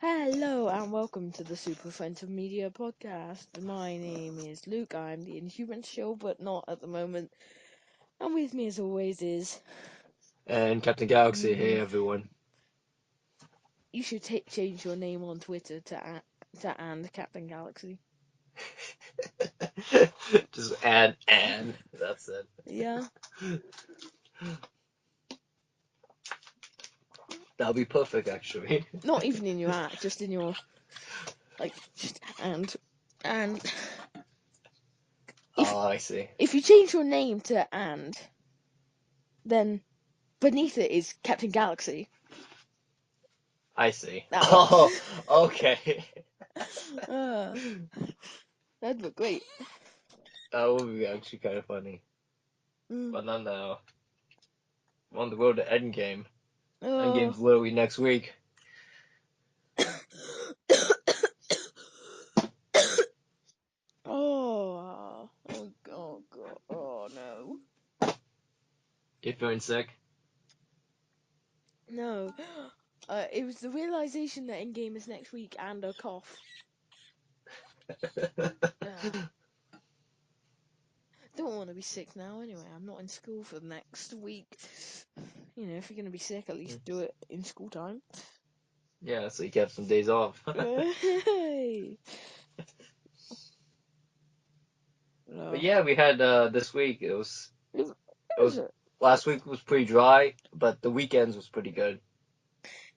Hello and welcome to the SuperFriends of Media podcast. My name is Luke. I'm the Inhuman Show, but not at the moment. And with me, as always, is And Captain Galaxy, hey Mm, everyone. you should change your name on Twitter to and Captain Galaxy. Just add and that's it. Yeah, That'll be perfect actually. not even in your act, just in your just and if Oh, I see. if you change your name to and, then beneath it is Captain Galaxy. I see. That works. Oh, okay. uh, that'd look great. That would be actually kind of funny. Mm. But not now. I'm on the road to Endgame. Oh. Endgame's literally next week. Oh no. You feeling sick? No. It was the realization that Endgame is next week and a cough. Uh, don't want to be sick now anyway. I'm not in school for the next week. You know, if you're going to be sick, at least do it in school time. Yeah, so you can have some days off. Hey. But No. yeah, we had this week. It It was was last week was pretty dry, but the weekends was pretty good.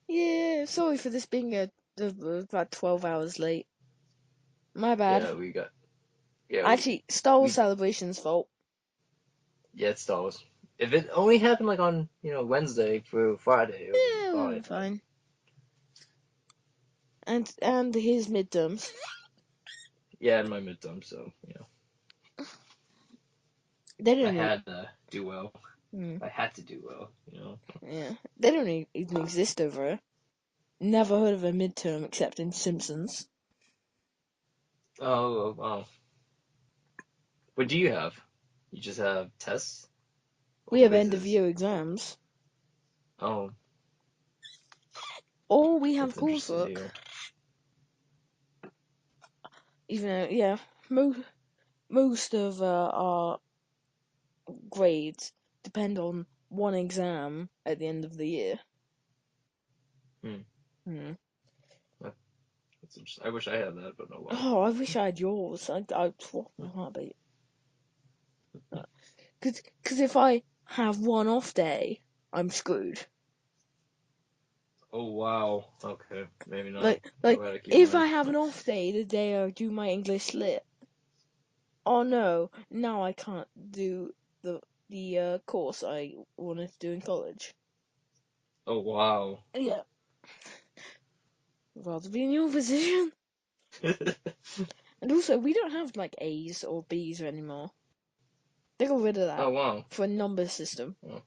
yeah, sorry for this being about 12 hours late. My bad. Yeah, we got yeah Actually, Star Wars we Celebration's fault. Yeah, it's Star Wars. If it only happened like on, Wednesday through Friday, it would be Yeah, it would fine. be But fine. And his midterms. yeah, in my midterm, so They I don't need. had to do well. Hmm, I had to do well. yeah, they don't even exist over here. Never heard of a midterm except in Simpsons. Oh. What do you have? You just have tests or We have end of quizzes? year exams, Oh, or we have that's interesting to coursework. hear. Even though, yeah, most of our grades depend on one exam at the end of the year. Hmm. Hmm. that- That's interesting. I wish I had that, but no well. Oh, I wish I had yours. I'd swap my heartbeat. Cause if I have one off day, I'm screwed. Oh wow. Okay, maybe not. I Like gotta keep if mine. I have an off day the day I do my English lit, oh no, now I can't do the course I wanted to do in college. Oh wow. Yeah, I'd rather be in your position. And also, we don't have like A's or B's anymore. They got rid of Oh that wow. for a number system. Oh,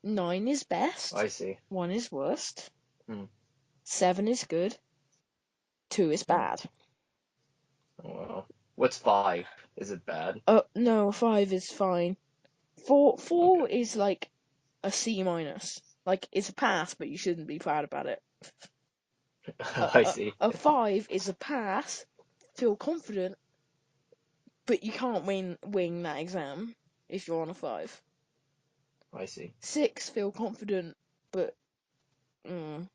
9 is best, I see. 1 is worst, Hmm. 7 is good, 2 is Hmm. bad. Oh wow. What's 5? Is it bad? No, 5 is fine. Four Okay. is like a C minus. Like it's a pass, but you shouldn't be proud about it. I see. A 5 is a pass, feel confident, but you can't wing that exam if you're on a 5. I see. 6, feel confident, but mm,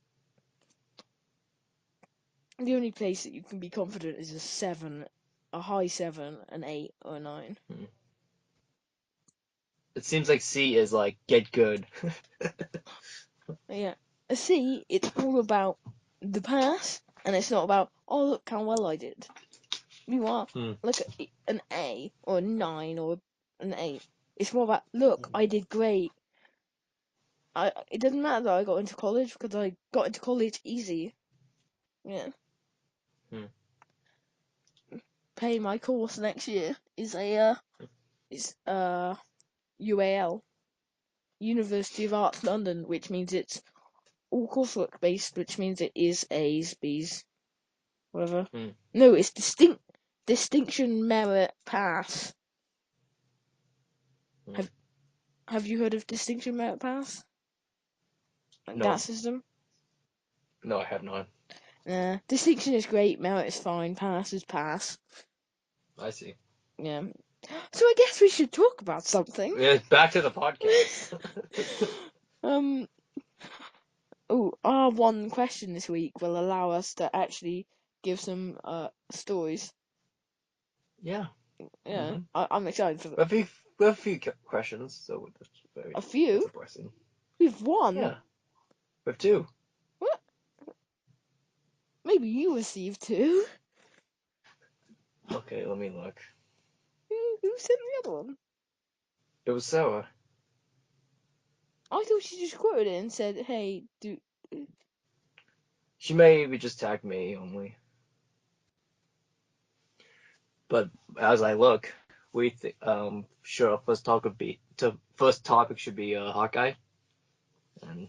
the only place that you can be confident is a 7, a high 7, an 8, or a 9. Hmm. It seems like C is like get good. Yeah, a C, it's all about the pass, and it's not about, oh look how well I did. Meanwhile, Hmm. look at an A or a 9 or an 8. It's more about, look, I did great. It doesn't matter that I got into college because I got into college easy. Yeah, Hmm. paying my course next year is UAL, University of Arts London, which means it's all coursework based, which means it is A's, B's, whatever. Hmm. No, it's distinction merit pass. Hmm. Have Have you heard of distinction merit pass? Like that No, system? no, I have not. Distinction is great, merit is fine, pass is pass. I see. Yeah. So I guess we should talk about something. Yeah, back to the podcast. um. Oh, our one question this week will allow us to actually give some stories. Yeah. Yeah, Mm-hmm. I'm excited for We have a few questions, so a that's few. impressive. We've won. Yeah, we have two. What? Maybe you received two. Okay, let me look. Who sent the other one? It was Sarah. I thought she just quoted it and said, "Hey, do." She maybe just tagged me only. But as I look, sure, first topic should be Hawkeye, and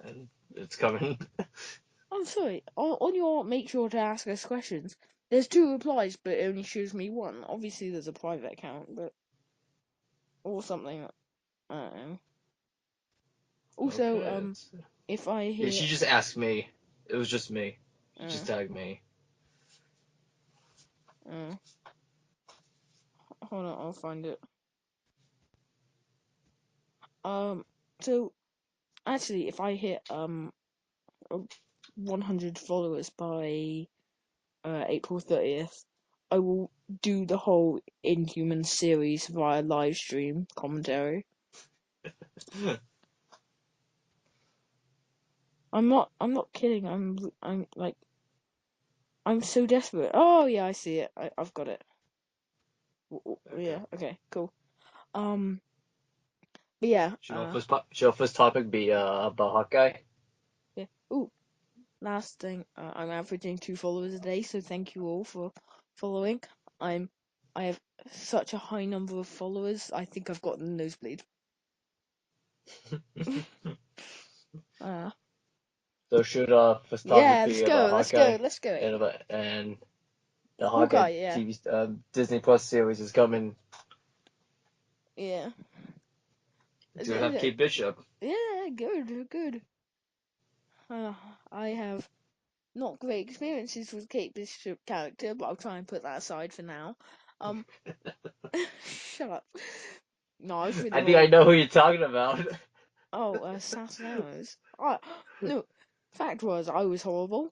and it's coming. I'm sorry. On your make sure to ask us questions. There's two replies, but it only shows me one. Obviously, there's a private account, but or something. I don't know. Also, Okay. if I Yeah, hear, she just asked me. It was just me. She uh, just tagged me. uh, hold on, I'll find it. So actually, if I hit 100 followers by April 30th, I will do the whole Inhuman series via live stream commentary. I'm not kidding. I'm like, I'm so desperate. Oh yeah, I see it. I've got it. Okay. Yeah. Okay. Cool. Um. But yeah. Should our first topic be about Hawkeye? Yeah. Ooh. Last thing. I'm averaging 2 followers a day, so thank you all for following. I'm. I have such a high number of followers. I think I've gotten a nosebleed. uh. So should first topic Yeah. Let's be go. about Let's Hawkeye go. Let's go. and the Hawkeye Hawkeye. Yeah. TV Disney Plus series is coming. Yeah. It's gonna have Kate Bishop. Yeah. Good. Good. Uh, I have not great experiences with Kate Bishop character, but I'll try and put that aside for now. Um, shut up. No, I was really I think I horrible. know who you're talking about. Oh, Sass. No. Fact was, I was horrible.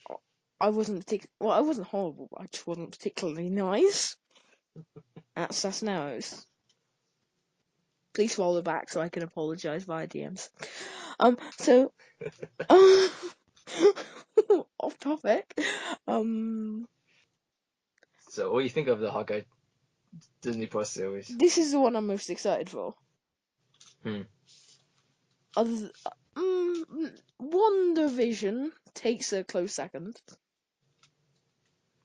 Well, I wasn't horrible, but I just wasn't particularly nice at Sass. Please follow back so I can apologize via DMs. So, off topic. Um, So what do you think of the Hawkeye Disney Plus series? this is the one I'm most excited for. Hmm. Other WandaVision takes a close second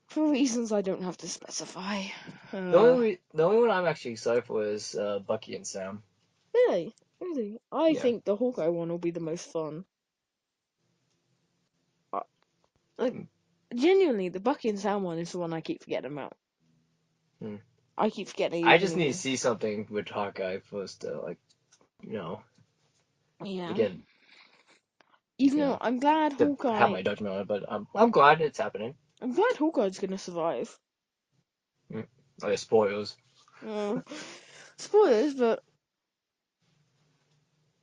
for reasons I don't have to specify. The only one I'm actually excited for is Bucky and Sam. Really, really, I Yeah. think the Hawkeye one will be the most fun. Uh, like Hmm. genuinely, the Bucky and Sam one is the one I keep forgetting about. Hmm. I keep forgetting I even just need to exist. see something with Hawkeye first to you know to Yeah, get even you though know I'm glad to have Hawkeye, my judgment on it. But I'm glad it's happening. I'm glad Hawkeye's gonna survive. Hmm. Oh, yeah, spoilers. Uh, Spoilers, but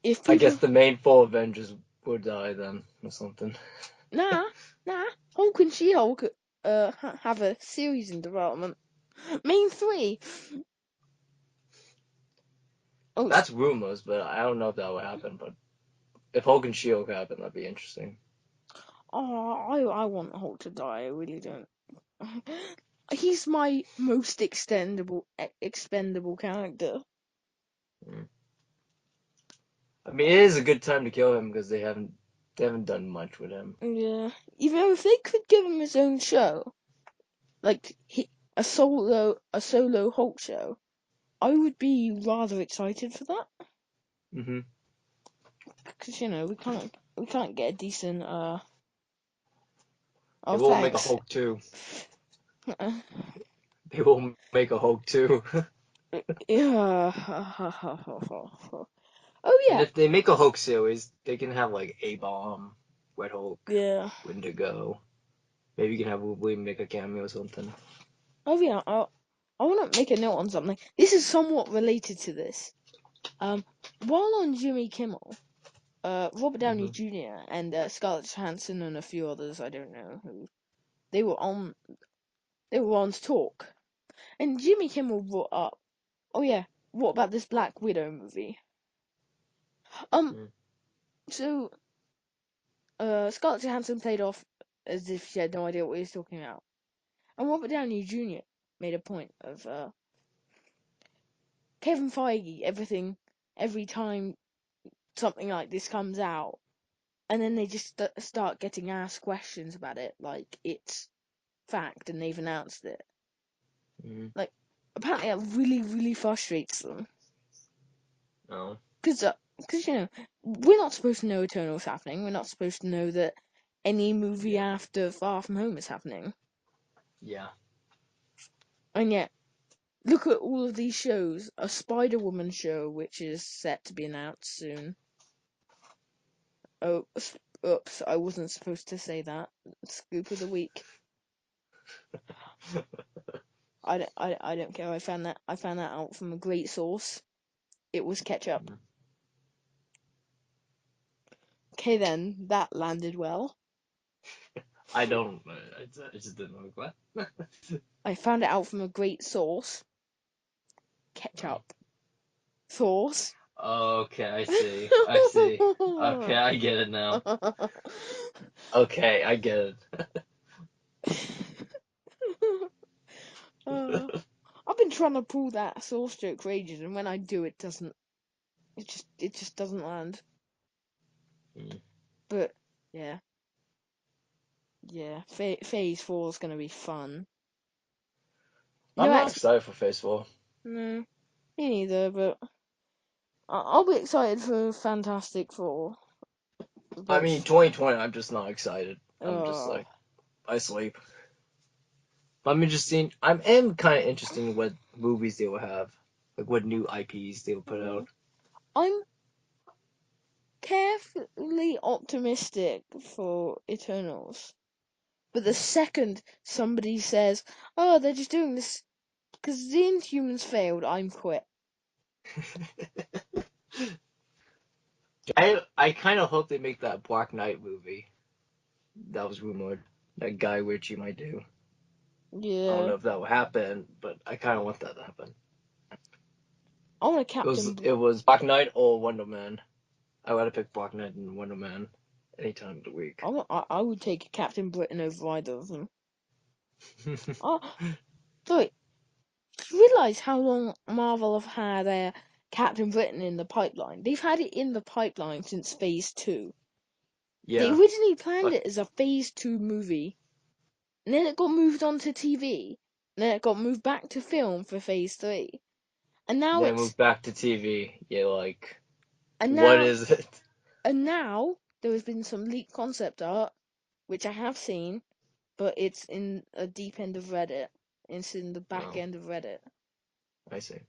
if I guess people, the main four Avengers would die then or something. nah, nah, Hulk and She-Hulk, have a series in development. Main three. Oh, That's rumors, but I don't know if that will happen. But if Hulk and Shield happen, that'd be interesting. I want Hulk to die. I really don't. He's my most expendable character. Hmm. I mean, it is a good time to kill him because they haven't done much with him. Yeah, even though if they could give him his own show, like a solo Hulk show, I would be rather excited for that Hmm. because we can't get a decent They Oh, will make a thanks. Hulk 2. They will make a Hulk 2. Yeah. Oh And yeah. if they make a Hulk series, they can have like A-Bomb. Red Hulk, Yeah. Wendigo. Maybe you can have William make a cameo or something. Oh yeah. I want to make a note on something. This is somewhat related to this. While on Jimmy Kimmel, Robert Downey Hmm. Jr. and Scarlett Johansson and a few others, I don't know who, they were on to talk, and Jimmy Kimmel brought up, oh yeah, what about this Black Widow movie? Um, Mm. so Scarlett Johansson played off as if she had no idea what he was talking about, and Robert Downey Jr. made a point of Kevin Feige, every time something like this comes out, and then they just start getting asked questions about it, like it's fact, and they've announced it. Mm. Like, apparently that really, really frustrates them. No. Because, we're not supposed to know Eternal's happening. We're not supposed to know that any movie Yeah. after Far From Home is happening. Yeah. And yet, look at all of these shows. A Spider-Woman show, which is set to be announced soon. Oh, oops, I wasn't supposed to say that. Scoop of the week. I don't care. I found that out from a great source. It was ketchup. Mm. Okay then, that landed well. I don't. I just didn't know what. I found it out from a great source. Oh. Ketchup. Sauce. Okay, I see. I see. Okay, I get it now. Okay, I get Uh, it. I've been trying to pull that sauce joke for ages, and when I do, it doesn't. It just doesn't land. Mm. But yeah, yeah. Phase 4 is gonna be fun. I'm No, not actually, excited for Phase 4. no, me neither. But I'll be excited for Fantastic Four. I But mean, 2020, I'm just not excited. I'm just uh, like, I sleep. I'm interested. I am kind of interested in what movies they will have, like what new IPs they will put out. I'm carefully optimistic for Eternals. But the second somebody says, "Oh, they're just doing this because the Inhumans failed," I'm quit. I kind of hope they make that Black Knight movie that was rumored that Guy Ritchie might do. I don't Yeah, know if that will happen, but I kind of want that to happen. I want a It was Captain. it was Black Knight or Wonder Man. I would have picked Black Knight and Wonder Man any time of the week. I would take Captain Britain over either of them. Oh, sorry. You realise how long Marvel have had Captain Britain in the pipeline? They've had it in the pipeline since Phase 2. They Yeah, originally planned like it as a Phase 2 movie, and then it got moved on to TV, and then it got moved back to film for Phase 3. And now then it's move back to TV. Yeah, like and what now is it? and now there has been some leaked concept art, which I have seen, but it's in a deep end of Reddit. It's in the back Oh, end of Reddit, I see.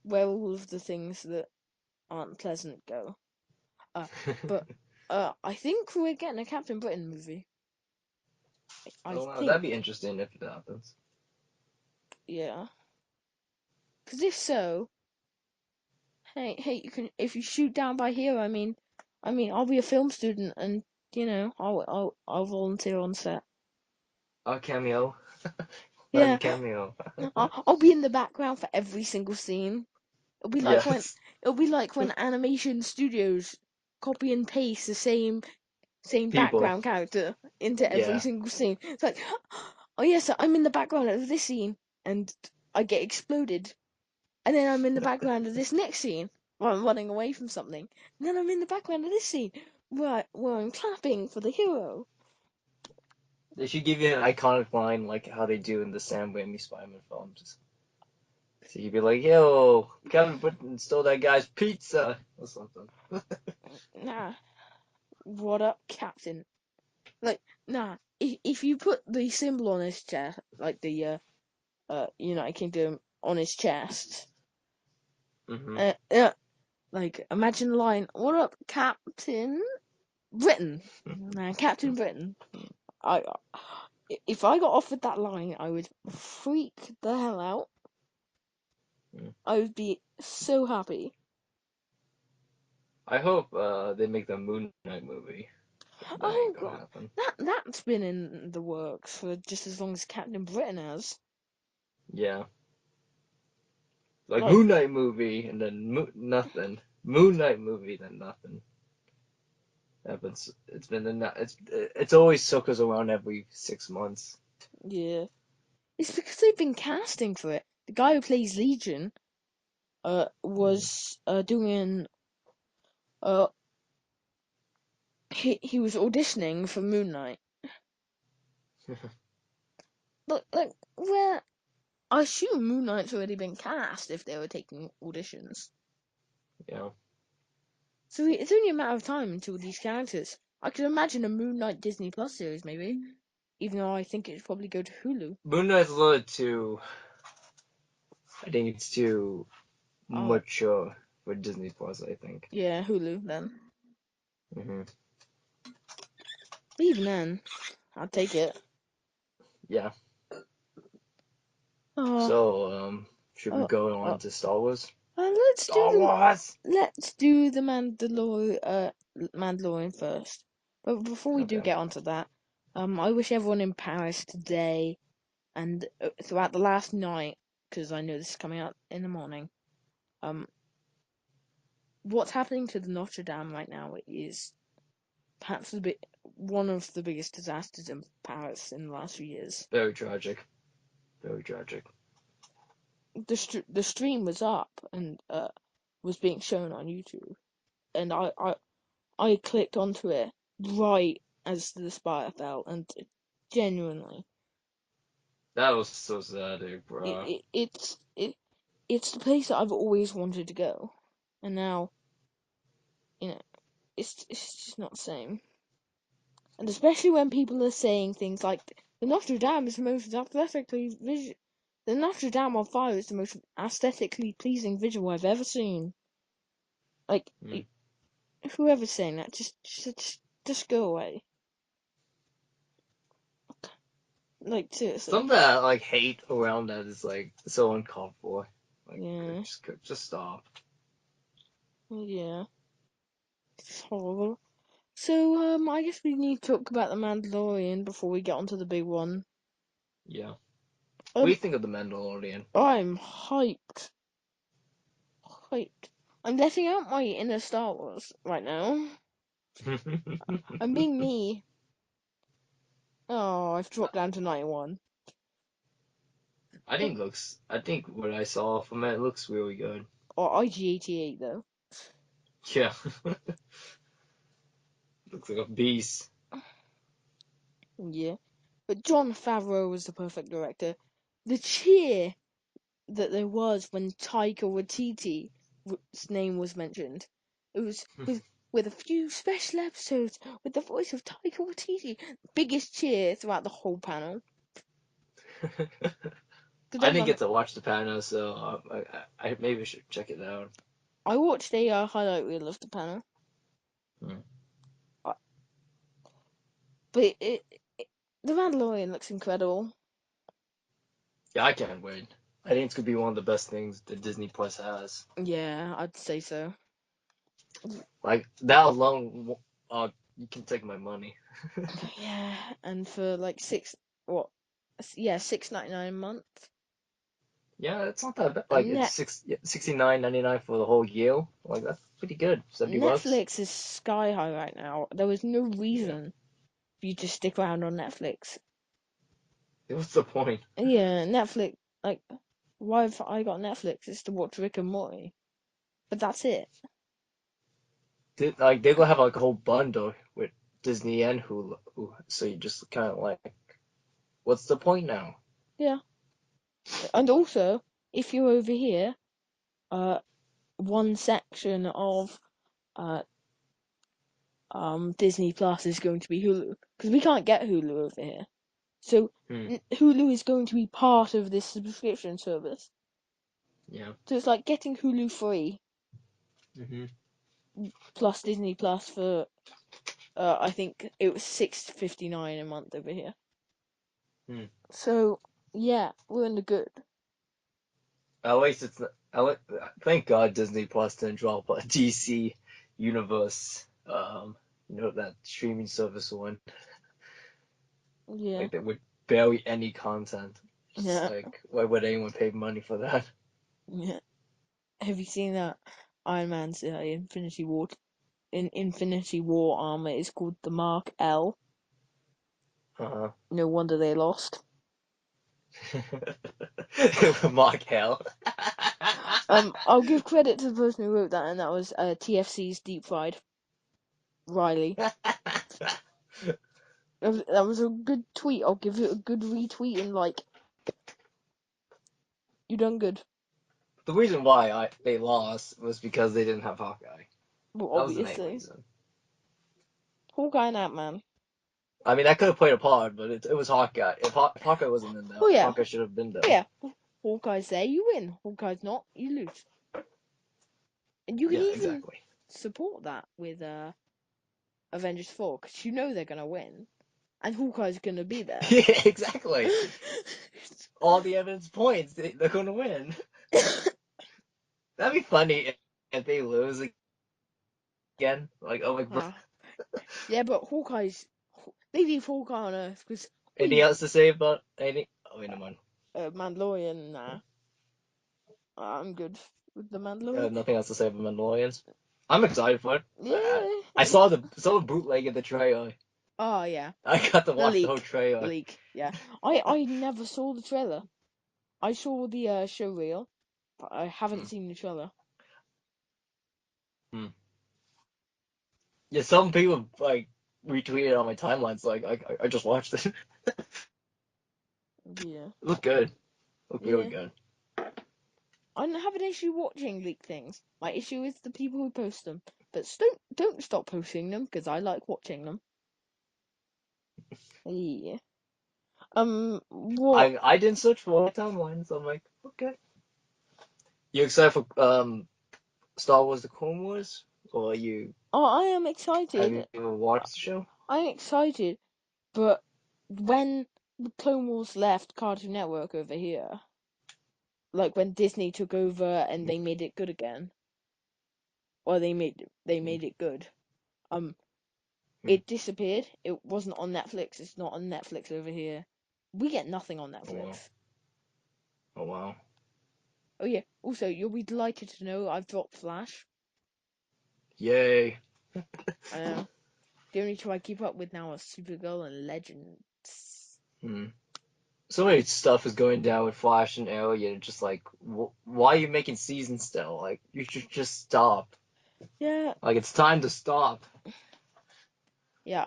where all of the things that aren't pleasant go. Uh, but I think we're getting a Captain Britain movie. I Oh wow, that'd think, be interesting if it happens. yeah. Because if so, hey, you can if you shoot down by here. I mean, I'll be a film student, and I'll volunteer on set. Oh, cameo. Let me Yeah, cameo. I'll be in the background for every single scene. It'll be like when Yes. it'll be like when animation studios copy and paste the same People. background character into every Yeah. single scene. It's like, oh yes, I'm in the background of this scene, and I get exploded, and then I'm in the background of this next scene where I'm running away from something, and then I'm in the background of this scene where I'm clapping for the hero. They should give you an iconic line like how they do in the Sam Raimi Spider-Man films. So you'd be like, yo, Kevin Britton stole that guy's pizza or something. Nah, what up, Captain? Like, nah. If you put the symbol on his chest, like the United Kingdom on his chest, Hmm. uh, uh, like imagine the line, "What up, Captain?" Britain, man, Captain Britain. If I got offered that line, I would freak the hell out. I would be so happy. I hope they make the Moon Knight movie. That Oh ain't gonna god, happen. that's been in the works for just as long as Captain Britain has. Yeah. Like Like, Moon Knight movie and then nothing. Moon Knight movie then nothing. Happens. It's always took us around every 6 months. yeah, it's because they've been casting for it. The guy who plays Legion, was doing he was auditioning for Moon Knight. Like where I assume Moon Knight's already been cast if they were taking auditions. Yeah. So it's only a matter of time until these characters. I could imagine a Moon Knight Disney Plus series, maybe. Even though I think it'd probably go to Hulu. Moon Knight's a little too. I think it's too Oh, mature for Disney Plus. I think. yeah, Hulu then. Hmm. But even then, I'd take it. Yeah. Oh, So should we oh, go oh. on to Star Wars? Let's do Star Wars. the Mandalorian first. But before we do Okay. get onto that, I wish everyone in Paris today and throughout the last night, because I know this is coming out in the morning. What's happening to the Notre Dame right now is perhaps one of the biggest disasters in Paris in the last few years. Very tragic. Very tragic. The stream was up and was being shown on YouTube, and I clicked onto it right as the spire fell, and genuinely, That was so sad, it, bro. it it's it it's the place that I've always wanted to go, and now you know it's just not the same. And especially when people are saying things like the Notre Dame is the most the Notre Dame on fire is the most aesthetically pleasing visual I've ever seen. Like Mm. whoever's saying that, just go away. Like seriously, Some of that like hate around that is like so uncalled for. Like yeah, just stop. yeah, it's horrible. So I guess we need to talk about the Mandalorian before we get onto the big one. Yeah. What do you Um, think of the Mandalorian? I'm hyped, hyped. I'm letting out my inner Star Wars right now. I'm being me. Oh, I've dropped down to 91. I think what I saw from it looks really good. Or IG88 though. Yeah. Looks like a beast. Yeah. But Jon Favreau was the perfect director. The cheer that there was when Taika Waititi's name was mentioned. It was with a few special episodes with the voice of Taika Waititi. Biggest cheer throughout the whole panel. Because I didn't everyone, get to watch the panel, so I maybe should check it out. I watched a highlight reel of the panel. Hmm. Uh, But the Mandalorian looks incredible. Yeah, I can't wait. I think it's gonna be one of the best things that Disney Plus has. Yeah, I'd say so. Like that alone, you can take my money. Yeah, and for like what? Yeah, 6.99 a month. Yeah, it's not that bad. Like And it's 69.99 for the whole year. Like that's pretty good. $70. Netflix is sky high right now. There was no Yeah. reason for you to stick around on Netflix. What's the point? Yeah, Netflix. Like, why have I got Netflix? It's to watch Rick and Morty, but that's it. Like they're gonna have like a whole bundle with Disney and Hulu. So you just kind of like, what's the point now? Yeah, and also if you're over here, uh, one section of uh Disney Plus is going to be Hulu because we can't get Hulu over here. So Hmm. Hulu is going to be part of this subscription service. Yeah. So it's like getting Hulu free Hmm. plus Disney Plus for I think it was $6.59 a month over here. So yeah, we're in the good. At least it's. Thank God Disney Plus didn't drop a DC Universe. That streaming service one. Yeah, Like, with barely any content. Just yeah, like, why would anyone pay money for that? yeah. Have you seen that Iron Man's Infinity War armor is called the Mark L? Uh No wonder they lost. huh. Mark Hell. I'll give credit to the person who wrote that, and that was TFC's Deep Fried Riley. That was a good tweet. I'll give it a good retweet and like. You done good. The reason why they lost was because they didn't have Hawkeye. Well, That was the main obviously. reason. Hawkeye and Ant-Man. I mean, that could have played a part, but it was Hawkeye. If Hawkeye wasn't in there, Oh yeah, Hawkeye should have been there. oh yeah. Hawkeye's there, you win. Hawkeye's not, you lose. And you can Yeah, even exactly. support that with Avengers 4, because you know they're gonna win, and Hawkeye's gonna be there. Yeah, exactly. All the evidence points they're going to win. That'd be funny if they lose again. Like, oh my. Ah, yeah, but Hawkeye's. They leave Hawkeye on Earth because Anything else to say about anything? Oh, wait, never mind. Mandalorian. Nah, I'm good with the Mandalorian. Nothing else to say about Mandalorians. I'm excited for it. Yeah. I saw the bootleg of the trailer. Oh yeah, I got to the watch the whole leak. trailer. Leak. Yeah, I never saw the trailer. I saw the show reel, but I haven't seen the trailer. Hmm. Yeah, some people like retweeted on my timelines. Like, I just watched it. Yeah. Look good. Look really Yeah. good. I don't have an issue watching leaked things. My issue is the people who post them. But don't stop posting them because I like watching them. Yeah. What? I didn't search for my timeline, so I'm like, okay. You excited for Star Wars: The Clone Wars, or Oh, I am have excited. you ever watched the show? I'm excited, but when the Clone Wars left Cartoon Network over here, like when Disney took over and they made it good again, or they made it good. Um, Hmm. it disappeared. It wasn't on Netflix. It's not on Netflix over here. We get nothing on Oh wow. Netflix. Oh wow. Oh yeah. Also, you'll be delighted to know I've dropped Flash. Yay. I know. The only two I keep up with now are Supergirl and Legends. Hmm. So many stuff is going down with Flash and Arrow. You're just like, why are you making seasons still? Like, you should just stop. Yeah, Like, it's time to stop. yeah.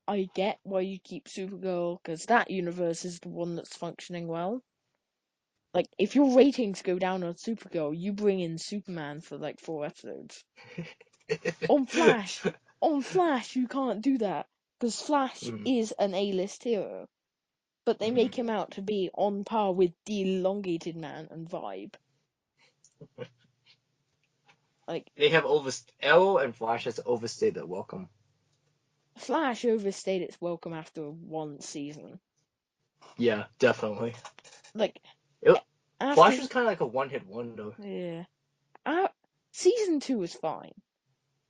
I get why you keep Supergirl because that universe is the one that's functioning well. Like, if your ratings go down on Supergirl, you bring in Superman for like 4 episodes. On Flash, on Flash, you can't do that because Flash Hmm. is an A-list hero, but they Hmm. make him out to be on par with the Elongated Man and Vibe. Like, They have Arrow and Flash has overstayed their welcome. Flash overstayed its welcome after one season. Yeah, definitely. Like, It, after, Flash was kind of like a one-hit wonder. yeah, season 2 was fine,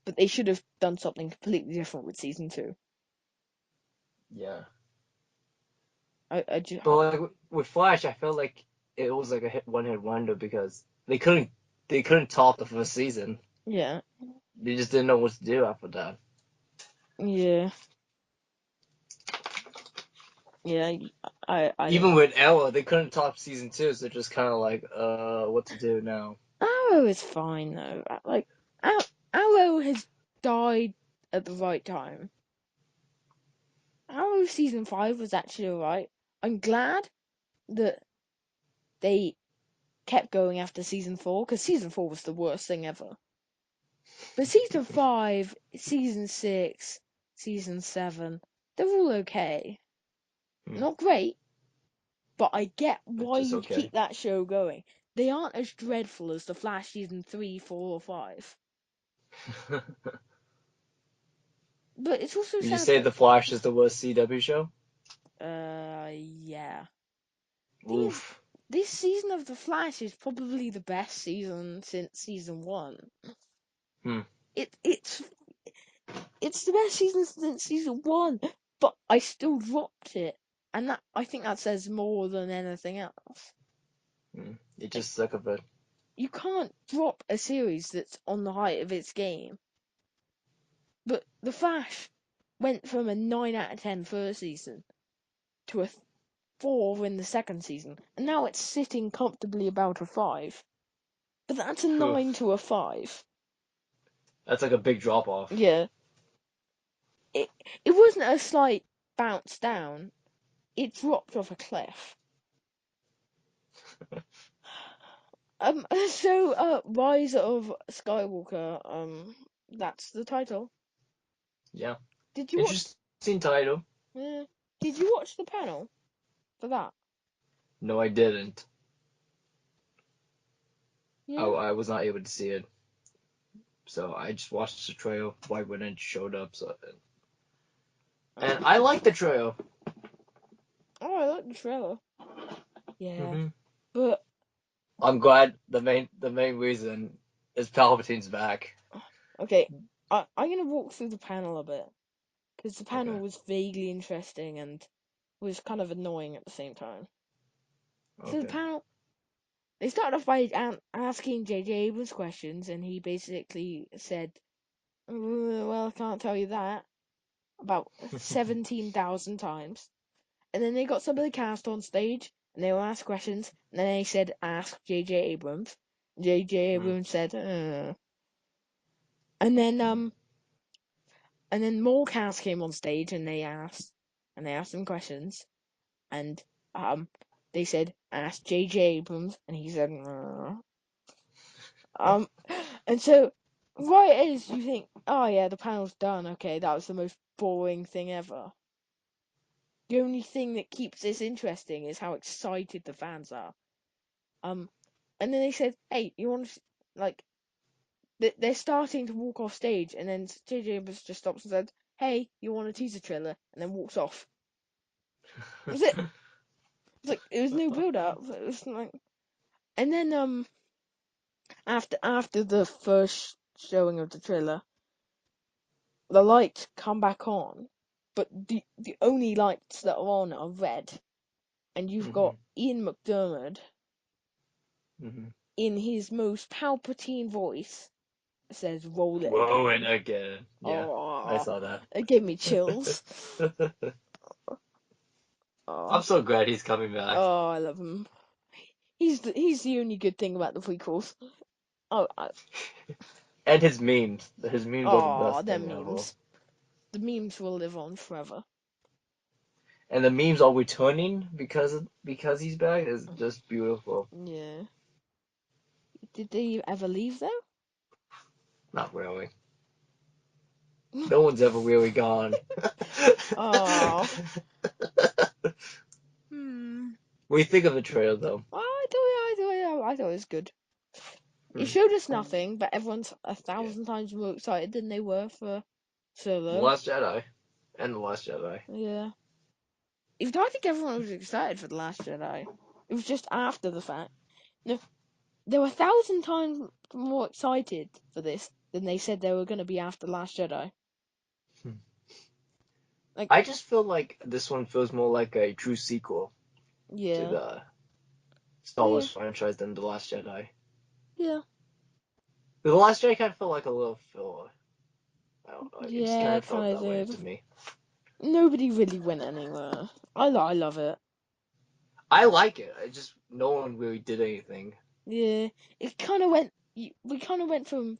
but they should have done something completely different with season 2. Yeah. I just, But like with Flash, I felt like it was like a one-hit wonder because they couldn't top the first season. yeah, They just didn't know what to do after that. yeah, yeah. I don't Even know. with Ella, they couldn't top season two, so just kind of like, what to do now? Arrow is fine though. Like, Arrow has died at the right time. Arrow season 5 was actually alright. I'm glad that they kept going after season 4 because season 4 was the worst thing ever. But season 5, season 6, season 7, they're all okay. Hmm. Not great, but I get But why just you okay. keep that show going. They aren't as dreadful as the Flash season 3, 4, or 5. But it's also Would you sad say that The Flash is the worst CW show? yeah. Thing is, Oof. this season of The Flash is probably the best season since season 1. Hmm. It's the best season since season 1, but I still dropped it, and that I think that says more than anything else. You Like, just suck of it. you can't drop a series that's on the height of its game. But The Flash went from a 9 out of 10 first season to a 4 in the second season, and now it's sitting comfortably about a 5. But that's a 9 Oof. to a 5. That's like a big drop off. Yeah. It, it wasn't a slight bounce down, it dropped off a cliff. Rise of Skywalker, that's the title. Yeah. Did you watch? Interesting title. Yeah. Did you watch the panel for that? No, I didn't. Yeah. I was not able to see it. So I just watched the trailer right when it showed up. And I like the trailer. Oh, I like the trailer. Yeah, Hmm but I'm glad the main reason is Palpatine's back. okay, I'm gonna walk through the panel a bit because the Okay. panel was vaguely interesting and was kind of annoying at the same time. So the Okay. panel, they started off by asking J.J. Abrams questions, and he basically said, "Well, I can't tell you that," about 17,000 times. And then they got some of the cast on stage, and they were asked questions, and then they said, "Ask J.J. Abrams." J.J. Hmm. Abrams said, and then more cast came on stage, and they asked them questions, and they said, "Ask J.J. Abrams," and he said, um, and so right as you think, oh yeah, the panel's done. Okay, that was the most boring thing ever. The only thing that keeps this interesting is how excited the fans are. Um, and then they said, "Hey, you want to like?" They're starting to walk off stage, and then J.J. Abrams just stops and said, "Hey, you want a teaser trailer?" and then walks off. That's it. It's like it was no build up. It was like, and then after the first showing of the trailer, the lights come back on, but the only lights that are on are red, and you've hmm got Ian McDermott hmm in his most Palpatine voice says, "Roll it Whoa, again." and again. Yeah, I Oh, saw that. it gave me chills. I'm Oh, so glad he's coming back. oh, I love him. He's the only good thing about the prequels. Oh, And his memes. His memes are the oh, best them thing ever. memes. The memes will live on forever. And the memes are returning because he's back is just beautiful. Yeah. Did they ever leave though? Not really. No one's ever really gone. Oh. Hmm. What do you think of the trailer though? I thought it was good. It Hmm. showed us nothing, but everyone's a Yeah. thousand times more excited than they were for The Solo. Last Jedi. And The Last Jedi. Yeah. Even though I think everyone was excited for The Last Jedi. It was just after the fact. No, they were a thousand times more excited for this than they said they were going to be after Last Jedi. Hmm. Like, I just feel like this one feels more like a true sequel to yeah, the Star yeah, Wars franchise than The Last Jedi. yeah, The Last Jedi kind of felt like a little filler. I don't know. It just yeah, kind of it felt kind of that way did. to me. Nobody really went anywhere. I love it. I like it. I just no one really did anything. Yeah, it kind of went. We kind of went from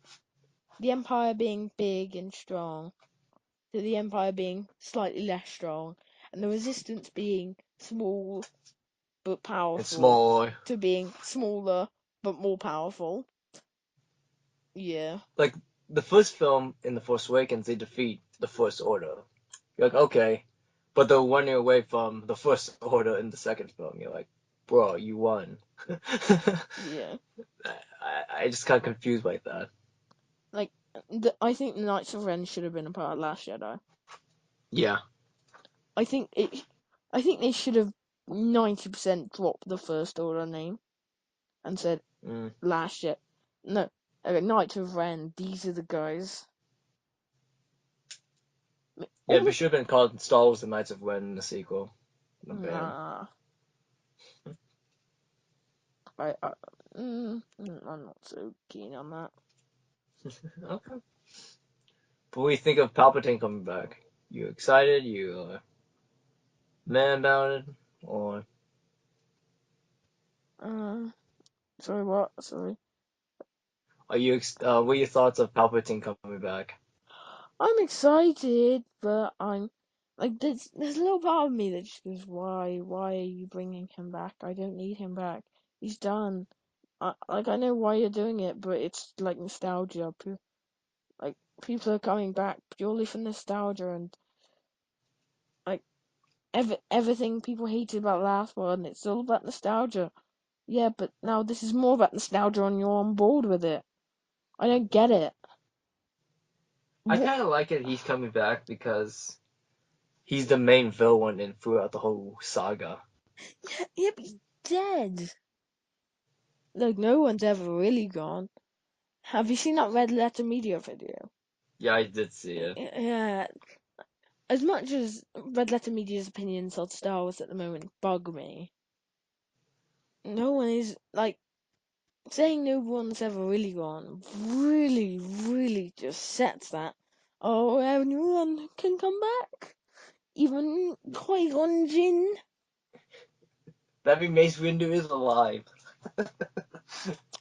the Empire being big and strong to the Empire being slightly less strong, and the Resistance being small but And powerful smaller. to being smaller but more powerful. Yeah. Like the first film in The Force Awakens, they defeat the First Order. You're like, okay. But they're running away from the First Order in the second film. You're like, bro, you won. Yeah. I just got confused by that. Like, I think the Knights of Ren should have been a part of Last Jedi. Yeah. I think they should have 90% dropped the First Order name and said Mm. last year. No, Knights of Ren. These are the guys. Yeah, it Almost. should have been called Star Wars: The Knights of Ren, the sequel. Bam. Nah. I'm not so keen on that. Okay. But what do you think of Palpatine coming back? You excited? You mad about it? Or Uh, Sorry, what? Sorry. are you? What are your thoughts of Palpatine coming back? I'm excited, but I'm like there's a little part of me that just goes, why are you bringing him back? I don't need him back. He's done. I know why you're doing it, but it's like nostalgia. Like people are coming back purely for nostalgia and like everything people hated about the last one. It's all about nostalgia. Yeah, but now this is more about nostalgia, and you're on board with it. I don't get it. I What? kind of like it. He's coming back because he's the main villain in throughout the whole saga. Yeah, but he's dead. Like no one's ever really gone. Have you seen that Red Letter Media video? Yeah, I did see it. Yeah. As much as Red Letter Media's opinions on Star Wars at the moment bug me, no one is like saying no one's ever really gone. Really, really just sets that. Oh, everyone can come back. Even Qui-Gon Jinn. That means Mace Windu is alive.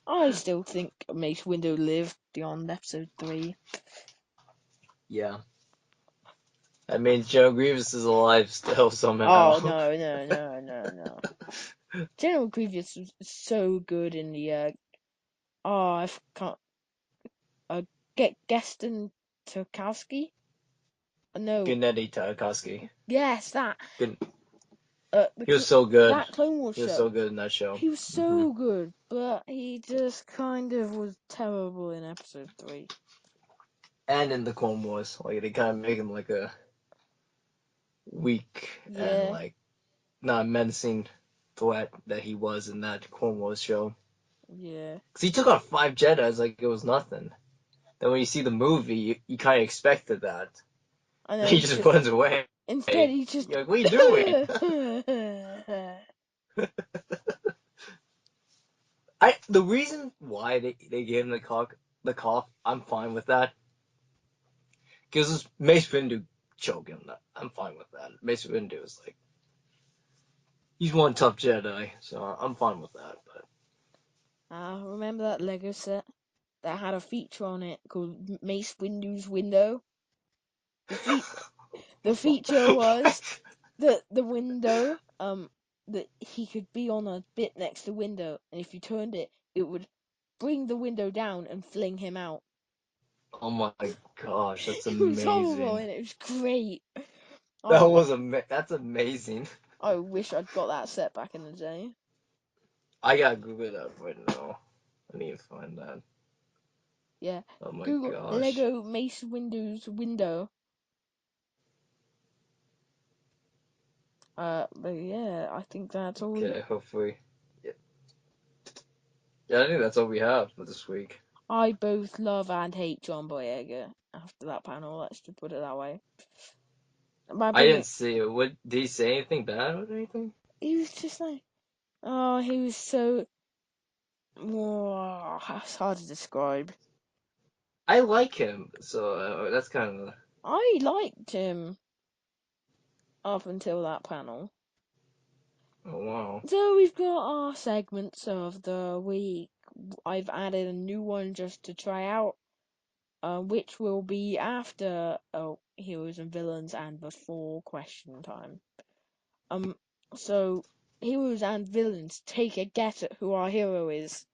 I still think Mace Windu lived beyond Episode 3. Yeah, that means General Grievous is alive still Oh somehow. no, no, no, no, no. General Grievous was so good in the I can't get Gaston Tarkowski. No, Gennady Tartakovsky. yes, that Good. the He was so good. that Clone Wars He was show. so good in that show. He was Hmm so good, but he just kind of was terrible in Episode 3. And in the Clone Wars, like they kind of make him like a weak and Yeah, like not menacing threat that he was in that Clone Wars show. yeah. Cause he took out 5 Jedi's like it was nothing. Then when you see the movie, you kind of expected that. I know. He just runs away. Instead he just. You're like, what are you doing? The reason why they gave him the cough, I'm fine with that. Because Mace Windu choke him. I'm fine with that. Mace Windu is like he's one tough Jedi, so I'm fine with that. But Remember that Lego set that had a feature on it called Mace Windu's Window? The the feature was what? the window that he could be on a bit next to the window, and if you turned it, it would bring the window down and fling him out. Oh my gosh, that's It was horrible amazing. and it was great. That I was that's amazing. I wish I'd got that set back in the day. I gotta Google that right now. I need to find that. Yeah, Oh my Google gosh. Lego Mace Windu's window. But yeah, I think that's all we. Okay, hopefully. Yeah, yeah, I think that's all we have for this week. I both love and hate John Boyega after that panel. Let's just put it that way. My I opinion, didn't see it. What did he say anything bad or anything? he was just like, oh, he was so. Oh, it's hard to describe. I like him, so that's kind of I liked him up until that panel. oh wow. So we've got our segments of the week. I've added a new one just to try out, which will be after heroes and villains and before question time. Um, so heroes and villains take a guess at who our hero is,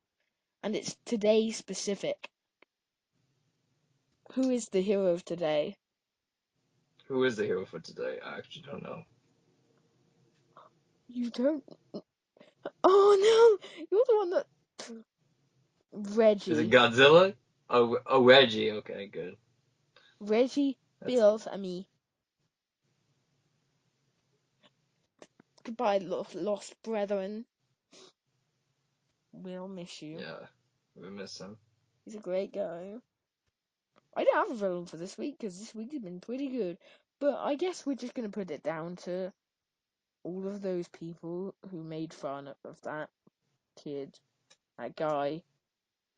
and it's today specific. Who is the hero of today? Who is the hero for today? I actually don't know. You don't. Oh no! You're the one that. Is it Reggie. Godzilla? Oh, Reggie. Okay, good. Reggie That's feels a me. Goodbye, lost brethren. We'll miss you. Yeah, we miss him. He's a great guy. I don't have a villain for this week because this week has been pretty good. But I guess we're just gonna put it down to all of those people who made fun of that kid, that guy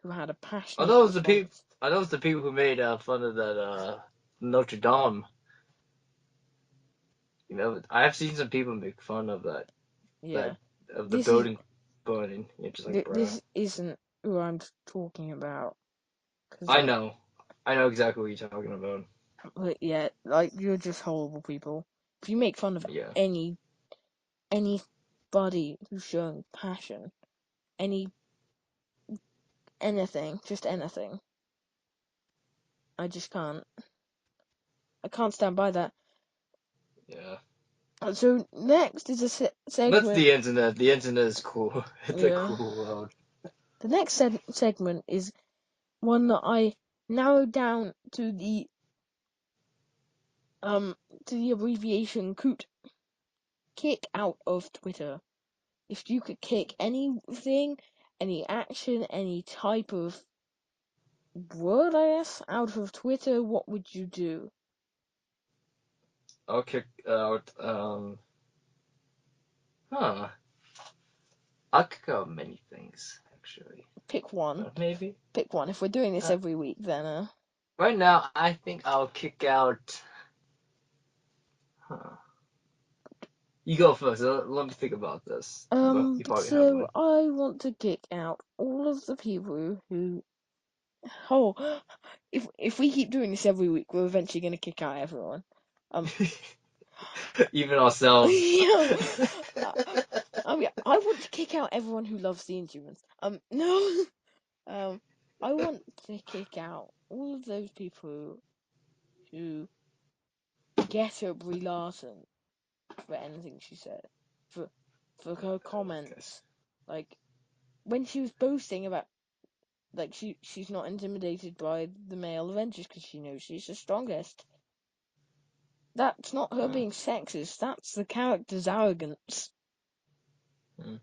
who had a Are passionate those the people? response. Are those the people who made fun of that Notre Dame? You know, I have seen some people make fun of that Yeah, of the this is building burning. You're just like, bro. this isn't who I'm talking about. Cause I know, I know exactly what you're talking about. but yeah, like you're just horrible people. If you make fun of Yeah. anybody who's showing passion, anything, just anything, I just can't. I can't stand by that. Yeah. So next is a That's segment. the internet. The internet is cool. It's a Yeah, cool world. the next segment is one that I narrowed down to the abbreviation COOT, kick out of Twitter. If you could kick anything, any action, any type of word, I guess, out of Twitter, what would you do? I'll kick out. Huh. I'll kick out many things actually. Pick one. Maybe. Pick one. If we're doing this Uh, every week, then right now, I think I'll kick out. Huh. You go first. Let me think about this. You probably have So one. I want to kick out all of the people who. Oh, if we keep doing this every week, we're eventually going to kick out everyone. Even ourselves. Yeah. I want to kick out everyone who loves the Inhumans. No. I want to kick out all of those people who get at Brie Larson for anything she said, for her Okay. comments, like when she was boasting about like she's not intimidated by the male Avengers because she knows she's the strongest. That's not her Hmm. being sexist. That's the character's arrogance. Hmm.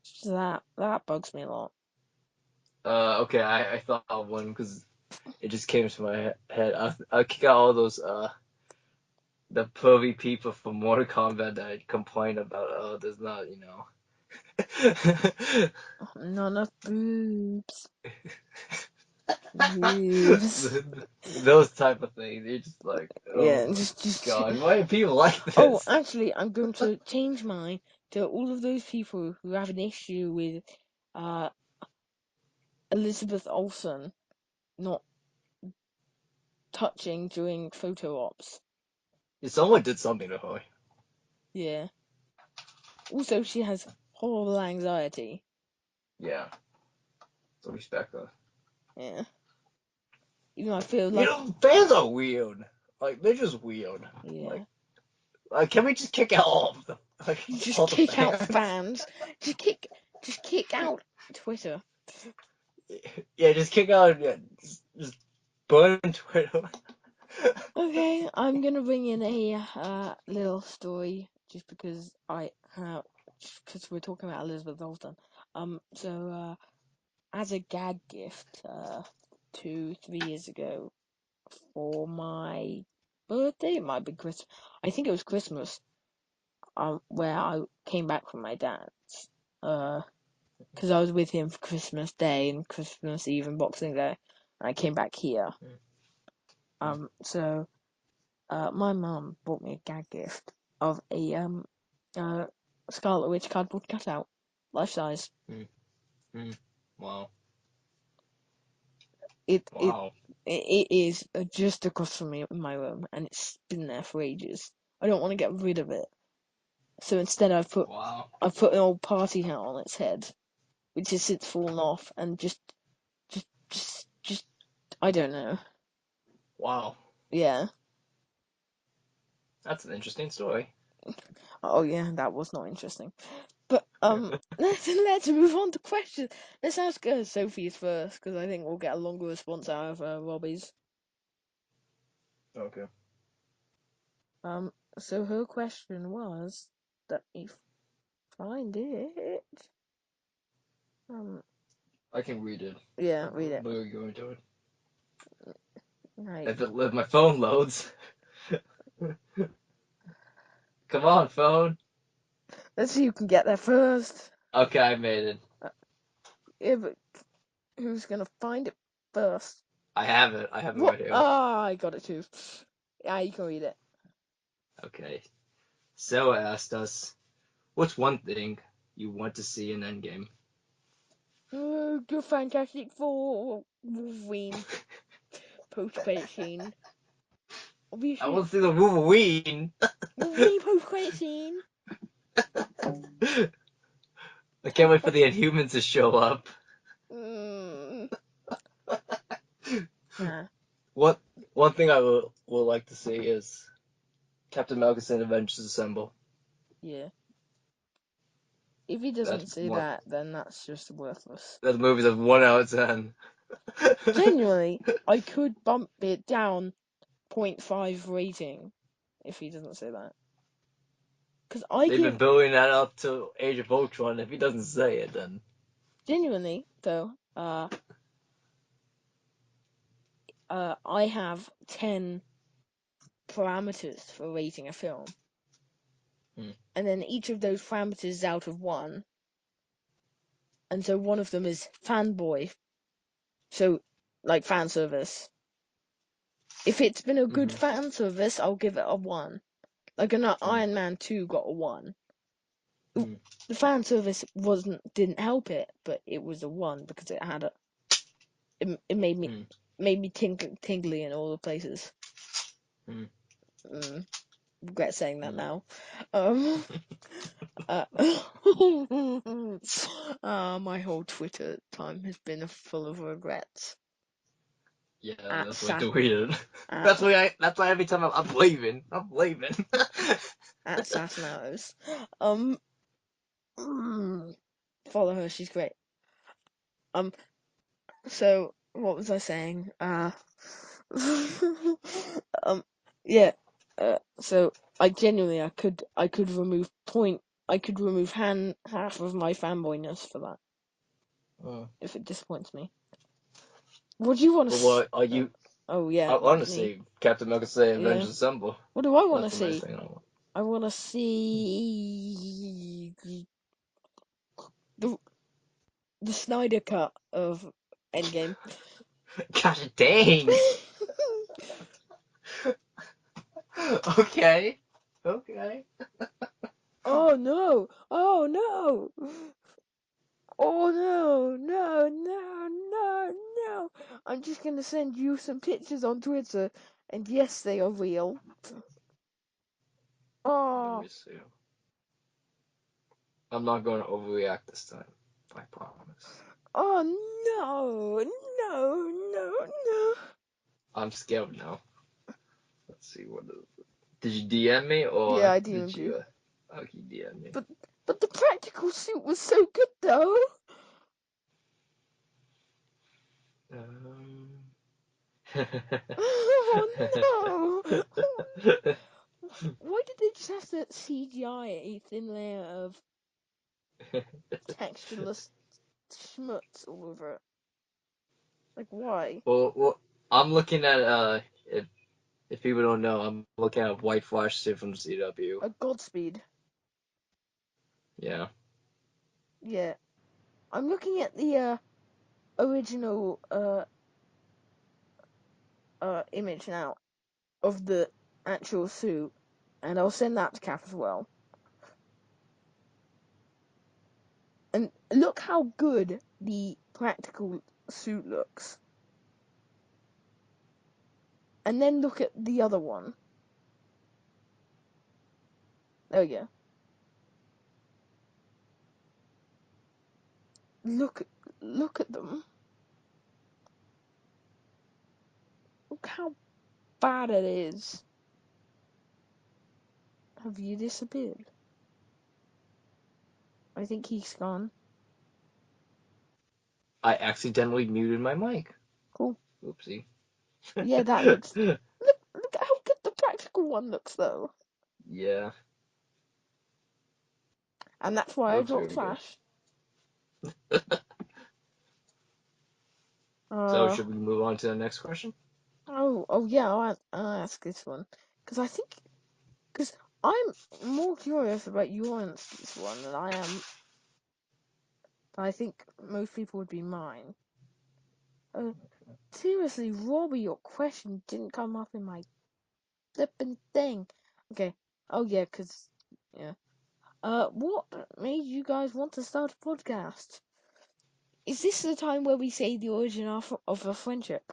So that bugs me a lot. Okay, I thought of one because it just came to my head. I'll kick out all those the pervy people from Mortal Kombat that complain about there's not Not enough boobs. Boobs. those type of things. You're just like, oh Yeah, my just. god, why do people like Oh, this? actually, I'm going to change mine to all of those people who have an issue with uh Elizabeth Olsen not touching during photo ops. Someone did something to her. Yeah. Also, she has horrible anxiety. Yeah, so respect her. Yeah. Even though I feel You like, know, fans are weird. Like they're just weird. yeah, Like can we just kick out all of them? Like you just all the kick out fans. fans. Just kick out Twitter. Yeah, just kick out. Yeah, just burn Twitter. Okay, I'm gonna bring in a little story just because just because we're talking about Elizabeth Olsen. As a gag gift, 2, 3 years ago for my birthday, it might have been Christmas. I think it was Christmas. Where I came back from my dad's. Because I was with him for Christmas Day and Christmas Eve and Boxing Day, and I came back here. So my mum bought me a gag gift of a uh, Scarlet Witch cardboard cutout, life size. Wow. It it Wow. it is just across from me in my room, and it's been there for ages. I don't want to get rid of it, so instead Wow. I've put an old party hat on its head, which is since fallen off, and just I don't know. Wow. Yeah. That's an interesting story. Oh yeah, that was not interesting. But let's move on to questions. Let's ask Sophie's first because I think we'll get a longer response out of Robbie's. Okay. So her question was. Let me find it. I can read it. Yeah, read it. We're going to it. Right. If my phone loads. Come on, phone. Let's see who can get there first. Okay, I made it. Yeah, but who's gonna find it first? I have it. I have it What? right here. Ah, I got it too. Yeah, you can read it. Okay. So asked us, what's one thing you want to see in Endgame? Oh, the Fantastic Four Wolverine post-credit scene. I Obviously, want to see the Wolverine. Wolverine post-credit scene. I can't wait for the Inhumans to show up. Mm, nah, What one thing I will like to see is Captain Malgus and Avengers Assemble. yeah. If he That's doesn't say one. that, then that's just worthless. That movie's a 1 out of 10. Genuinely, I could bump it down 0.5 rating if he doesn't say that. Because I They've been give, building that up to Age of Ultron. If he doesn't say it, then genuinely, though, I have 10 parameters for rating a film. And then each of those parameters is out of 1. And so one of them is fanboy. So, like, fan service. If it's been a good fan service, I'll give it a 1. Like, Iron Man 2 got a 1. The fan service didn't help it, but it was a 1 because it had it made me tingly in all the places. Regret saying that now. My whole Twitter time has been full of regrets. yeah, At that's why I Sa- deleted. at, That's why every time I'm leaving. I'm leaving. at Sassanatos. Follow her, she's great. So what was I saying? Yeah. So I genuinely, I could remove half of my fanboyness for that if it disappoints me. What do you want to? But what are Oh, you? oh yeah, I want to that's me. see Captain America say Yeah. Avengers Assemble. What do I want to That's the main see? thing I want. I want to see the the Snyder cut of Endgame. Gosh dang. Okay. Okay. Oh no! Oh no! Oh no! No! No! No! No! I'm just gonna send you some pictures on Twitter, and yes, they are real. Let Oh! me see. I'm not going to overreact this time. I promise. Oh no! No! No! No! I'm scared now. Let's see what is it. Did you DM me Yeah, or I did DM'd you. you? Okay, DM me. But the practical suit was so good though. Um... Oh no! Why did they just have to CGI a thin layer of textureless schmutz all over it? Like why? well, I'm looking at if people don't know, I'm looking at White Flash suit from CW. A Godspeed. Yeah. Yeah. I'm looking at the original image now of the actual suit, and I'll send that to Cap as well. And look how good the practical suit looks. And then look at the other one. There we go. Look look at them. Look how bad it is. Have you disappeared? I think he's gone. I accidentally muted my mic. Cool. Oopsie. Yeah, that looks. Look at how good the practical one looks, though. Yeah. and that's why That I looks dropped really good. Flash. So Uh should we move on to the next question? oh yeah, I'll ask this one because I'm more curious about your answer to this one than I am. I think most people would be mine. Uh, Seriously, Robbie, your question didn't come up in my flippin' thing. Okay. Oh yeah, yeah. What made you guys want to start a podcast? Is this the time where we say the origin of a friendship?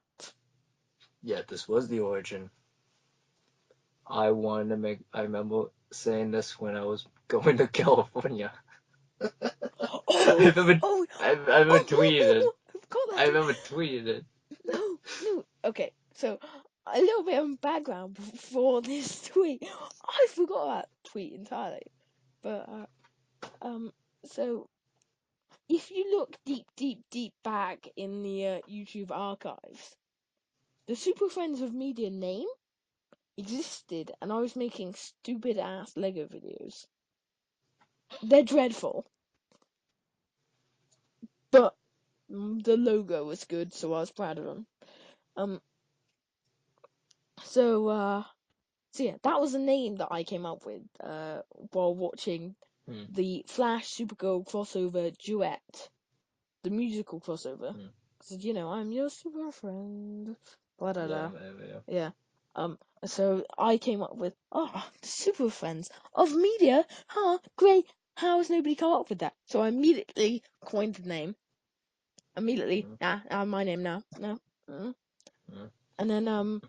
Yeah, this was the origin. I wanted to make. I remember saying this when I was going to California. I Oh, remember. oh, I remember tweeting it. I forgot I that. remember tweeting it. No. Okay, so a little bit of background before this tweet. I forgot that tweet entirely. But so if you look deep back in the YouTube archives, the SuperFriends of Media name existed, and I was making stupid ass Lego videos. They're dreadful, but the logo was good, so I was proud of them. Um, so yeah, that was the name that I came up with while watching Hmm. the Flash Supergirl crossover duet, the musical crossover. Hmm. Because I'm your super friend. Blah blah Yeah, blah. yeah. Yeah. So I came up with the Super Friends of Media. Huh? Great. How has nobody come up with that? So I immediately coined the name. Immediately. Hmm. My name now. No. Mm. Hmm. And then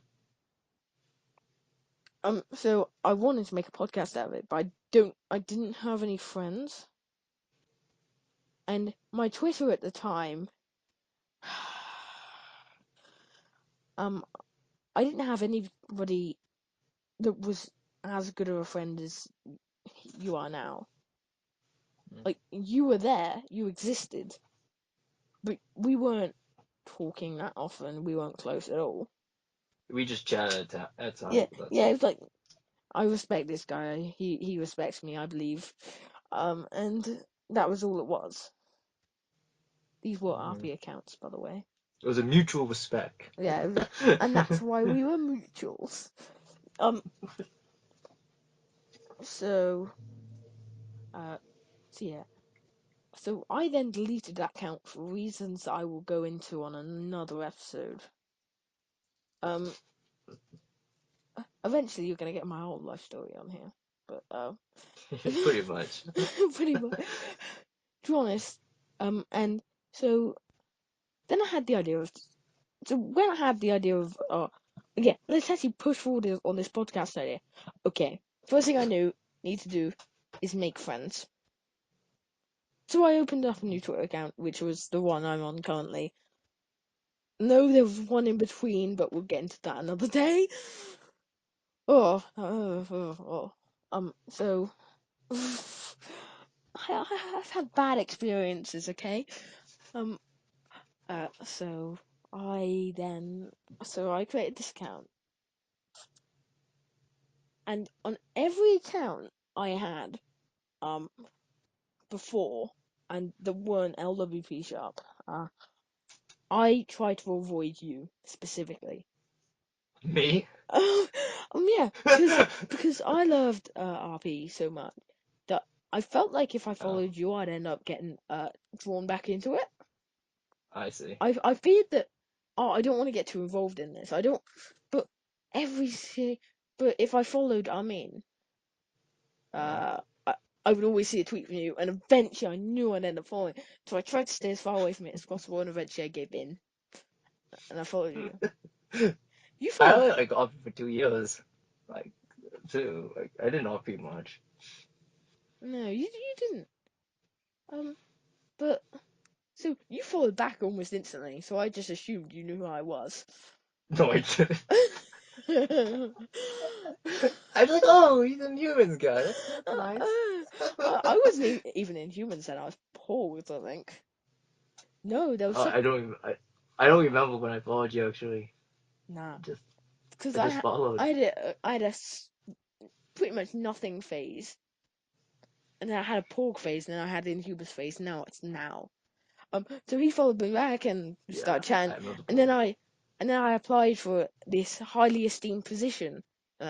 so I wanted to make a podcast out of it, but I didn't have any friends. And my Twitter at the time, um, I didn't have anybody that was as good of a friend as you are now. Hmm. Like, you were there, you existed, but we weren't talking that often, we weren't close at all. We just chatted at Yeah, times. That's yeah, all. it's like, I respect this guy, he respects me, I believe. And that was all it was. These were Hmm. RP accounts, by the way. It was a mutual respect. Yeah, and that's why we were mutuals. Um, so, uh, so yeah. So I then deleted that account for reasons I will go into on another episode. Um, Eventually you're gonna get my whole life story on here, but Pretty much. pretty much. To be honest, and so then I had the idea of. So when I had the idea of, yeah, let's actually push forward on this podcast idea. Okay, first thing I need to do is make friends. So I opened up a new Twitter account, which was the one I'm on currently. No, there was one in between, but we'll get into that another day. So I've had bad experiences, okay? Um, so I created this account, and on every account I had, um, before, and that weren't LWP sharp, I tried to avoid you specifically. Me? Yeah, because I loved RP so much that I felt like if I Oh, followed you, I'd end up getting drawn back into it. I see. I feared that. Oh, I don't want to get too involved in this. I don't. But every but if I followed Armin, Yeah. uh, I, I would always see a tweet from you, and eventually I knew I'd end up following. So I tried to stay as far away from it as possible, and eventually I gave in, and I followed you. You I followed. only like off for 2 years. Like, too. Like, I didn't off much. No, you didn't. But so you followed back almost instantly. So I just assumed you knew who I was. No, I didn't. I was like, oh, he's a humans guy. That's nice. I wasn't even in humans then. I was Paul, I think. No, there was some. I don't remember when I followed you actually. Nah, Just because I just followed. I had a pretty much nothing phase. and then I had a pork face, and then I had Inhuber's face. Now it's now. So he followed me back and started chatting, I know the and then pork. I applied for this highly esteemed position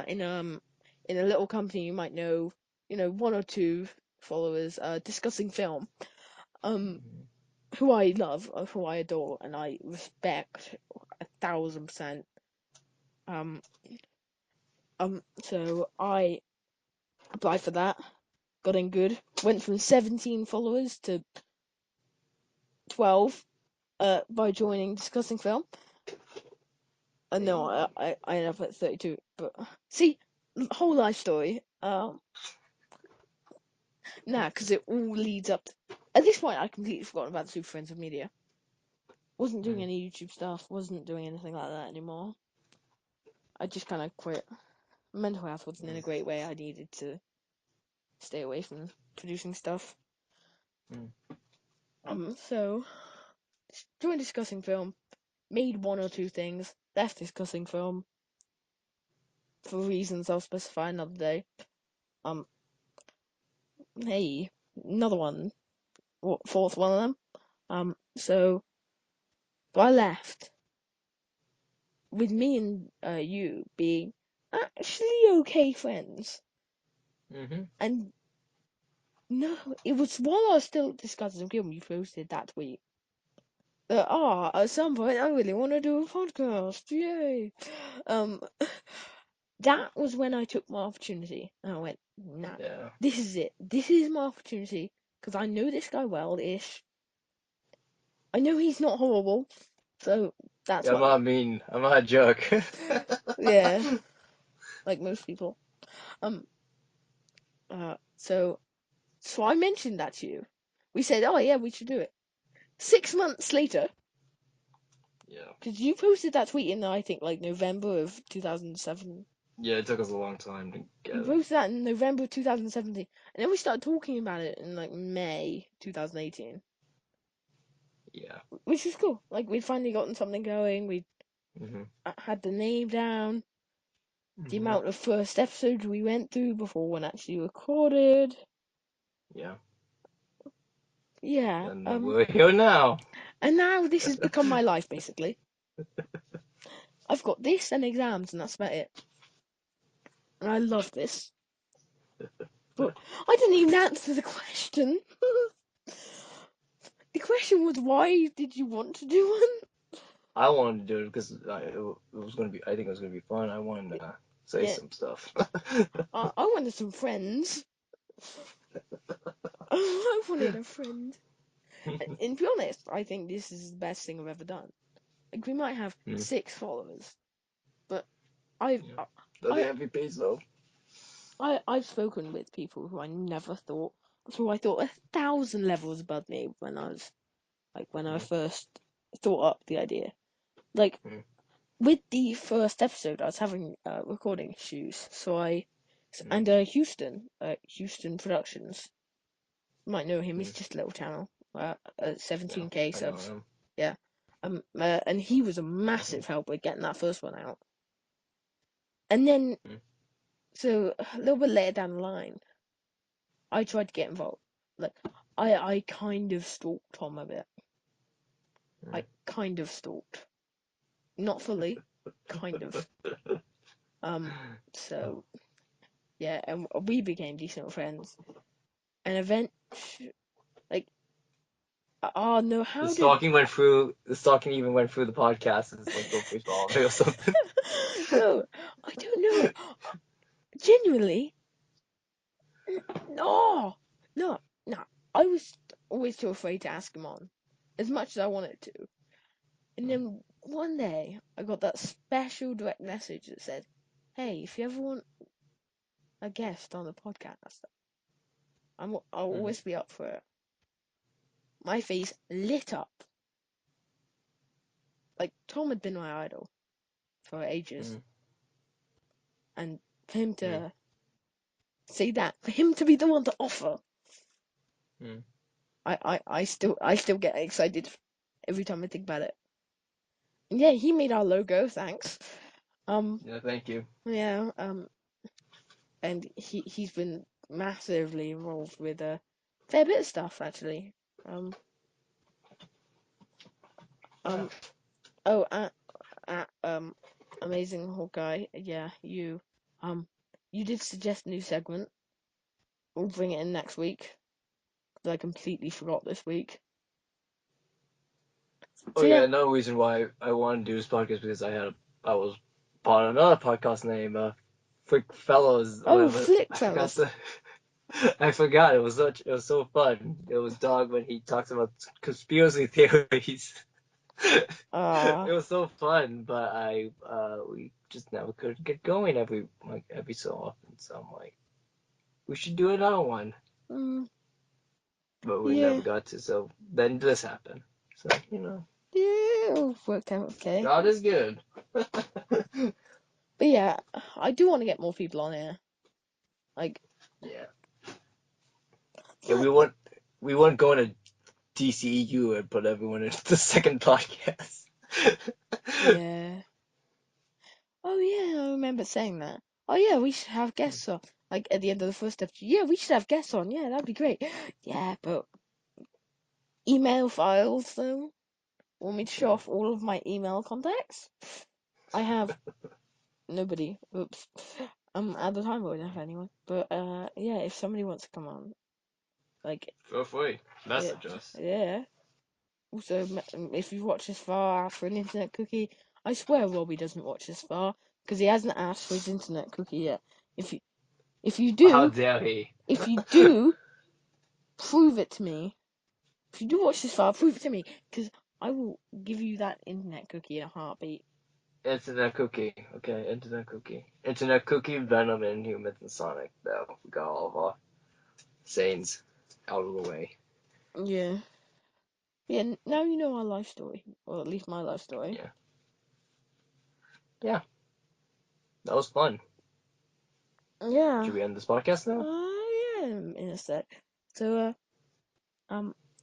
in a little company you might know, one or two followers, discussing film, um, Mhm. who I love, who I adore, and I respect 1,000%. Um, so I applied for that, got in good, went from 17 followers to 12, by joining discussing film. No, Hey. I ended up at 32. But see, whole life story. Nah, because it all leads up. At this point, I completely forgotten about the Super Friends of Media. Wasn't doing Mm. any YouTube stuff. Wasn't doing anything like that anymore. I just kind of quit. Mental health wasn't in a Mm. great way. I needed to stay away from producing stuff. Mm. So joined discussing film. Made one or two things. Left discussing film for reasons I'll specify another day. Um, hey, another one. What, fourth one of them. So I left with me and you being actually okay friends. Mhm. And no, it was while I was still discussing film you posted that tweet. At some point I really want to do a podcast. Yay! Um, that was when I took my opportunity and I went, nah, Yeah. this is it. This is my opportunity because I know this guy well-ish. I know he's not horrible, so that's Yeah, I'm why. not mean. I'm not a jerk. Yeah, like most people. Um, so I mentioned that to you. We said, oh yeah, we should do it. 6 months later, Yeah. because you posted that tweet in, I think, like November of 2007. Yeah, it took us a long time to get You it. posted that in November of 2017. And then we started talking about it in like May 2018, Yeah. which is cool. Like we'd finally gotten something going. We Mhm. had the name down, the Mhm. amount of first episodes we went through before one actually recorded. Yeah. Yeah. And we're here now. And now this has become my life basically. I've got this and exams, and that's about it. And I love this. But I didn't even answer the question. The question was, why did you want to do one? I wanted to do it because it was gonna be. I think it was gonna be fun. I wanted to say Yeah, some stuff. I wanted some friends. I wanted a friend. And to be honest, I think this is the best thing I've ever done. Like we might have Mm. 6 followers, but I've Yeah. Doesn't I, have to be paid though. I've spoken with people who I never thought, who I thought 1,000 levels above me when I was like when I Mm. first thought up the idea. Like Mm. with the first episode, I was having recording issues, so Mm. and Houston Productions, you might know him. He's Mm. just a little channel, Yeah, 17K I know subs. him. Yeah, and he was a Mhm. massive help with getting that first one out. And then, Mm. so a little bit later down the line, I tried to get involved. Like, I kind of stalked Tom a bit. I Mm. kind of stalked, not fully, kind of. Um, so yeah, and we became decent friends. And like, oh no, The how did? stalking went through. The stalking even went through the podcast. It's like go face all or something. No, I don't know. Genuinely, no, no, no. I was always too afraid to ask him on, as much as I wanted to. And Mm. then one day, I got that special direct message that said, "Hey, if you ever want a guest on the podcast, I'll Mhm. always be up for it." My face lit up. Like Tom had been my idol for ages, Mm. and for him Mm. to say that, for him to be the one to offer, Mm. I still get excited every time I think about it. And yeah, he made our logo. Thanks. Um, Yeah, thank you. yeah. and he's been massively involved with a fair bit of stuff actually. Yeah. Oh, Amazing Hawkeye. Yeah, you did suggest a new segment. We'll bring it in next week because I completely forgot this week. Oh So yeah, yeah. another reason why I wanted to do this podcast because I was part of another podcast named Freak Fellows, Oh, whatever. Flick I forgot Fellas. the I forgot. It was so fun. It was Dog when he talks about conspiracy theories. It Ah, was so fun, but we just never could get going every so often. So I'm like, we should do another one, mm, but we yeah, never got to. So then this happened. So yeah, worked out okay. God is good. But yeah, I do want to get more people on here. Like, Yeah, yeah. yeah, We weren't going to DCEU and put everyone in the second podcast. yeah. Oh yeah, I remember saying that. Oh yeah, we should have guests on. Like at the end of the first episode. Yeah, we should have guests on. Yeah, that'd be great. Yeah, but email files though. Want me to show off all of my email contacts? I have nobody. Oops. At the time I wouldn't have anyone. But yeah, if somebody wants to come on, like, Feel free. yeah, Message us. yeah. Also, if you've watched this far for an internet cookie, I swear Robbie doesn't watch this far because he hasn't asked for his internet cookie yet. If you if you How do, dare he? if you do, prove it to me. If you do watch this far, prove it to me because I will give you that internet cookie in a heartbeat. Internet cookie. Okay, internet cookie. Internet cookie, Venom, Inhumans, and Sonic. Now we got all of our sayings out of the way. Yeah. Yeah, now you know our life story, or at least my life story. Yeah. Yeah. That was fun. Yeah. Should we end this podcast now? Yeah, in a sec. So,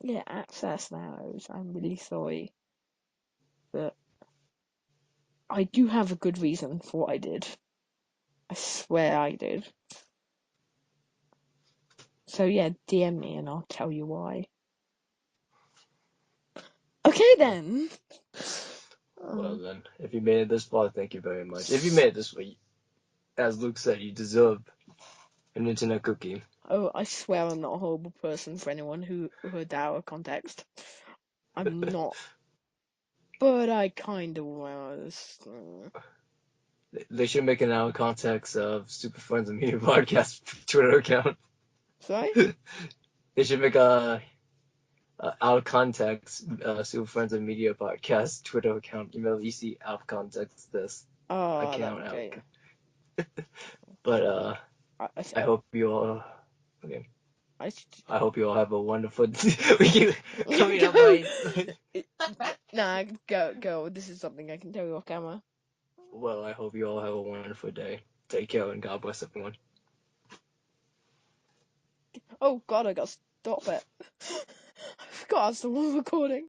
yeah, access now. I'm really sorry, but I do have a good reason for what I did. I swear I did. So yeah, DM me and I'll tell you why. Okay then. Well Um, then, if you made it this far, thank you very much. If you made it this way, as Luke said, you deserve an internet cookie. oh, I swear I'm not a horrible person for anyone who heard our context. I'm not, but I kind of was. They should make an out of context of SuperFriends and Media Podcast Twitter account. Sorry? They should make a out of context Super Friends and Media Podcast Twitter account. Email EC out of context this Oh, that'd account be out. great. But I, I hope you all. Okay. I, I hope you all have a wonderful. We keep coming up go. by. Nah, go. This is something I can tell you off camera. Well, I hope you all have a wonderful day. Take care and God bless everyone. Oh God, I got to stop it. I forgot I was still recording.